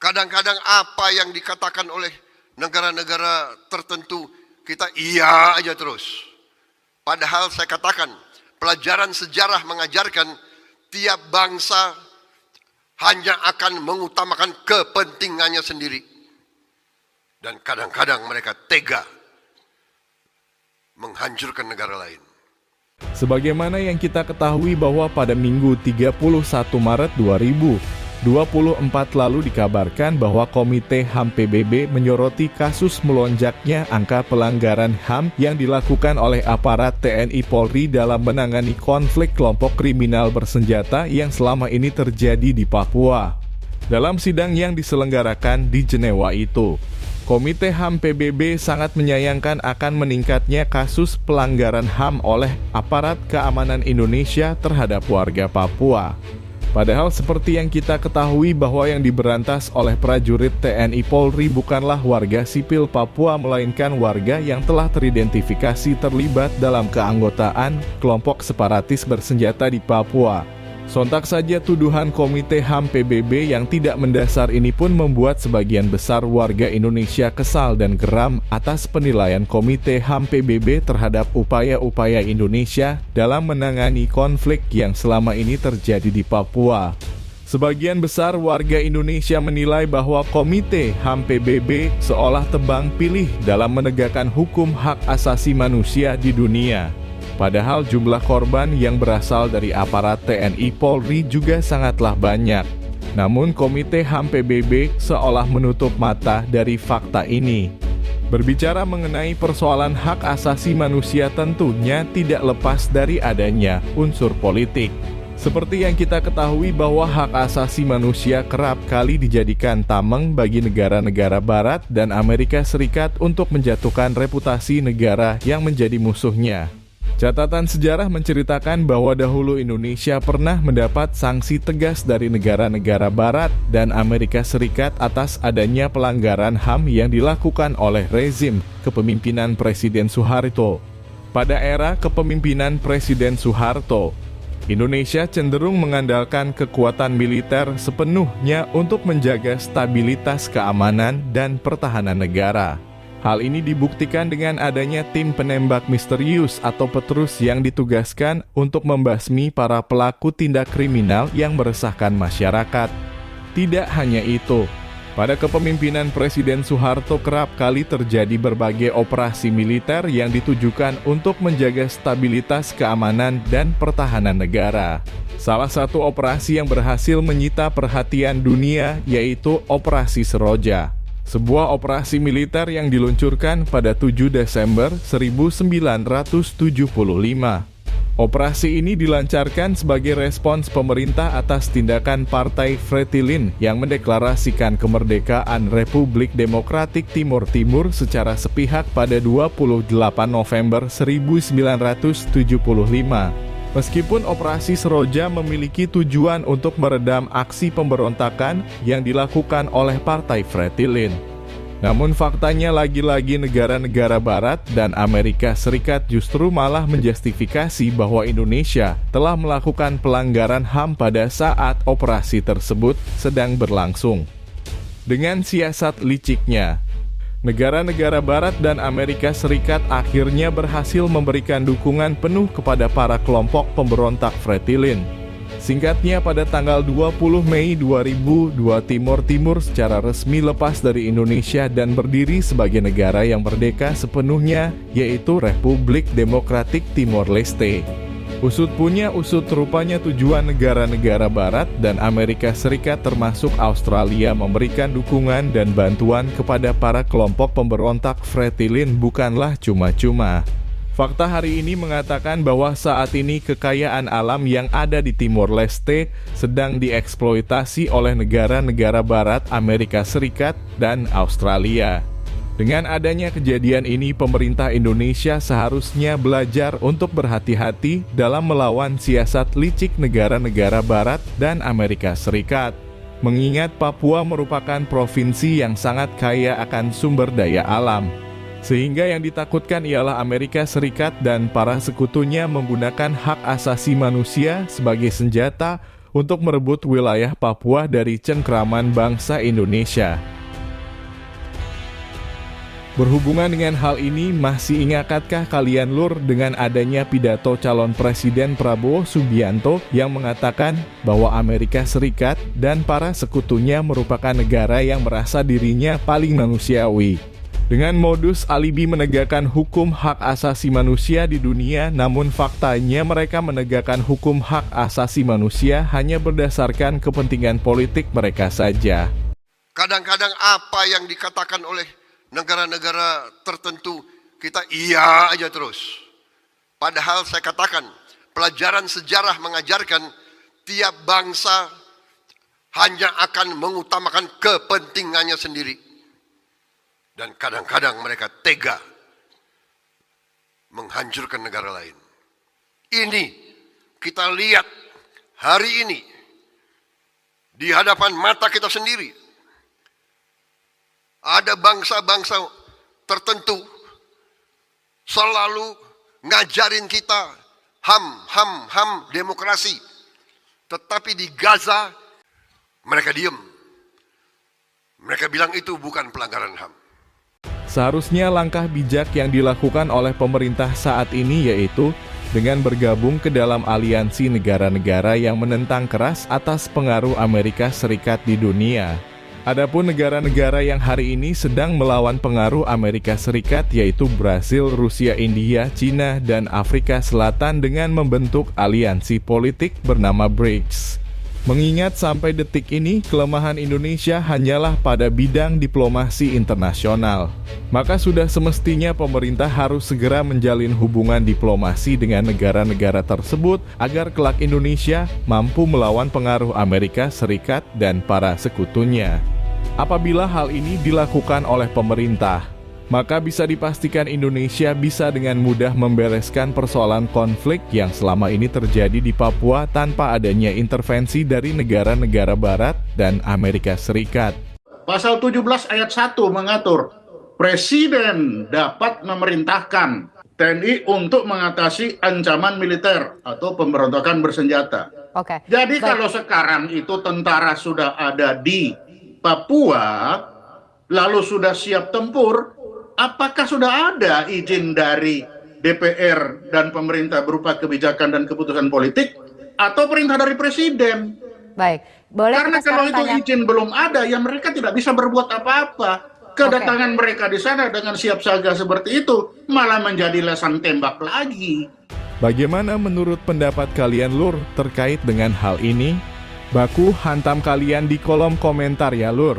Kadang-kadang apa yang dikatakan oleh negara-negara tertentu, kita iya aja terus. Padahal saya katakan, pelajaran sejarah mengajarkan tiap bangsa hanya akan mengutamakan kepentingannya sendiri. Dan kadang-kadang mereka tega menghancurkan negara lain. Sebagaimana yang kita ketahui bahwa pada Minggu 31 Maret 2024 lalu dikabarkan bahwa Komite HAM PBB menyoroti kasus melonjaknya angka pelanggaran HAM yang dilakukan oleh aparat TNI Polri dalam menangani konflik kelompok kriminal bersenjata yang selama ini terjadi di Papua. Dalam sidang yang diselenggarakan di Jenewa itu, Komite HAM PBB sangat menyayangkan akan meningkatnya kasus pelanggaran HAM oleh aparat keamanan Indonesia terhadap warga Papua. Padahal seperti yang kita ketahui bahwa yang diberantas oleh prajurit TNI Polri bukanlah warga sipil Papua, melainkan warga yang telah teridentifikasi terlibat dalam keanggotaan kelompok separatis bersenjata di Papua. Sontak saja tuduhan Komite HAM PBB yang tidak mendasar ini pun membuat sebagian besar warga Indonesia kesal dan geram atas penilaian Komite HAM PBB terhadap upaya-upaya Indonesia dalam menangani konflik yang selama ini terjadi di Papua. Sebagian besar warga Indonesia menilai bahwa Komite HAM PBB seolah tebang pilih dalam menegakkan hukum hak asasi manusia di dunia. Padahal jumlah korban yang berasal dari aparat TNI Polri juga sangatlah banyak. Namun Komite HAM PBB seolah menutup mata dari fakta ini. Berbicara mengenai persoalan hak asasi manusia tentunya tidak lepas dari adanya unsur politik. Seperti yang kita ketahui bahwa hak asasi manusia kerap kali dijadikan tameng bagi negara-negara Barat dan Amerika Serikat untuk menjatuhkan reputasi negara yang menjadi musuhnya. Catatan sejarah menceritakan bahwa dahulu Indonesia pernah mendapat sanksi tegas dari negara-negara Barat dan Amerika Serikat atas adanya pelanggaran HAM yang dilakukan oleh rezim kepemimpinan Presiden Soeharto. Pada era kepemimpinan Presiden Soeharto, Indonesia cenderung mengandalkan kekuatan militer sepenuhnya untuk menjaga stabilitas keamanan dan pertahanan negara. Hal ini dibuktikan dengan adanya tim penembak misterius atau Petrus yang ditugaskan untuk membasmi para pelaku tindak kriminal yang meresahkan masyarakat. Tidak hanya itu, pada kepemimpinan Presiden Soeharto kerap kali terjadi berbagai operasi militer yang ditujukan untuk menjaga stabilitas keamanan dan pertahanan negara. Salah satu operasi yang berhasil menyita perhatian dunia yaitu Operasi Seroja. Sebuah operasi militer yang diluncurkan pada 7 Desember 1975. Operasi ini dilancarkan sebagai respons pemerintah atas tindakan Partai Fretilin yang mendeklarasikan kemerdekaan Republik Demokratik Timur Timur secara sepihak pada 28 November 1975. Meskipun Operasi Seroja memiliki tujuan untuk meredam aksi pemberontakan yang dilakukan oleh Partai Fretilin. Namun faktanya lagi-lagi negara-negara Barat dan Amerika Serikat justru malah menjustifikasi bahwa Indonesia telah melakukan pelanggaran HAM pada saat operasi tersebut sedang berlangsung. Dengan siasat liciknya, negara-negara Barat dan Amerika Serikat akhirnya berhasil memberikan dukungan penuh kepada para kelompok pemberontak Fretilin. Singkatnya, pada tanggal 20 Mei 2002 Timor Timur secara resmi lepas dari Indonesia dan berdiri sebagai negara yang merdeka sepenuhnya, yaitu Republik Demokratik Timor Leste. Usut punya usut, rupanya tujuan negara-negara Barat dan Amerika Serikat termasuk Australia memberikan dukungan dan bantuan kepada para kelompok pemberontak Fretilin bukanlah cuma-cuma. Fakta hari ini mengatakan bahwa saat ini kekayaan alam yang ada di Timor Leste sedang dieksploitasi oleh negara-negara Barat, Amerika Serikat, dan Australia. Dengan adanya kejadian ini, pemerintah Indonesia seharusnya belajar untuk berhati-hati dalam melawan siasat licik negara-negara Barat dan Amerika Serikat. Mengingat Papua merupakan provinsi yang sangat kaya akan sumber daya alam. Sehingga yang ditakutkan ialah Amerika Serikat dan para sekutunya menggunakan hak asasi manusia sebagai senjata untuk merebut wilayah Papua dari cengkraman bangsa Indonesia. Berhubungan dengan hal ini, masih ingatkah kalian Lur dengan adanya pidato calon Presiden Prabowo Subianto yang mengatakan bahwa Amerika Serikat dan para sekutunya merupakan negara yang merasa dirinya paling manusiawi. Dengan modus alibi menegakkan hukum hak asasi manusia di dunia, namun faktanya mereka menegakkan hukum hak asasi manusia hanya berdasarkan kepentingan politik mereka saja. Kadang-kadang apa yang dikatakan oleh negara-negara tertentu, kita iya aja terus. Padahal saya katakan, pelajaran sejarah mengajarkan tiap bangsa hanya akan mengutamakan kepentingannya sendiri. Dan kadang-kadang mereka tega menghancurkan negara lain. Ini kita lihat hari ini di hadapan mata kita sendiri. Ada bangsa-bangsa tertentu selalu ngajarin kita HAM demokrasi. Tetapi di Gaza mereka diam. Mereka bilang itu bukan pelanggaran HAM. Seharusnya langkah bijak yang dilakukan oleh pemerintah saat ini yaitu dengan bergabung ke dalam aliansi negara-negara yang menentang keras atas pengaruh Amerika Serikat di dunia. Adapun negara-negara yang hari ini sedang melawan pengaruh Amerika Serikat yaitu Brasil, Rusia, India, Cina, dan Afrika Selatan dengan membentuk aliansi politik bernama BRICS. Mengingat sampai detik ini kelemahan Indonesia hanyalah pada bidang diplomasi internasional, maka sudah semestinya pemerintah harus segera menjalin hubungan diplomasi dengan negara-negara tersebut agar kelak Indonesia mampu melawan pengaruh Amerika Serikat dan para sekutunya. Apabila hal ini dilakukan oleh pemerintah, maka bisa dipastikan Indonesia bisa dengan mudah membereskan persoalan konflik yang selama ini terjadi di Papua tanpa adanya intervensi dari negara-negara Barat dan Amerika Serikat. Pasal 17 ayat 1 mengatur, Presiden dapat memerintahkan TNI untuk mengatasi ancaman militer atau pemberontakan bersenjata. Oke. Jadi kalau sekarang itu tentara sudah ada di Papua, lalu sudah siap tempur, apakah sudah ada izin dari DPR dan pemerintah berupa kebijakan dan keputusan politik atau perintah dari presiden? Baik, boleh Karena kita kalau sekarang itu tanya. izin belum ada, ya mereka tidak bisa berbuat apa-apa. Kedatangan mereka di sana dengan siap siaga seperti itu malah menjadi lesan tembak lagi. Bagaimana menurut pendapat kalian Lur terkait dengan hal ini? Baku hantam kalian di kolom komentar ya Lur.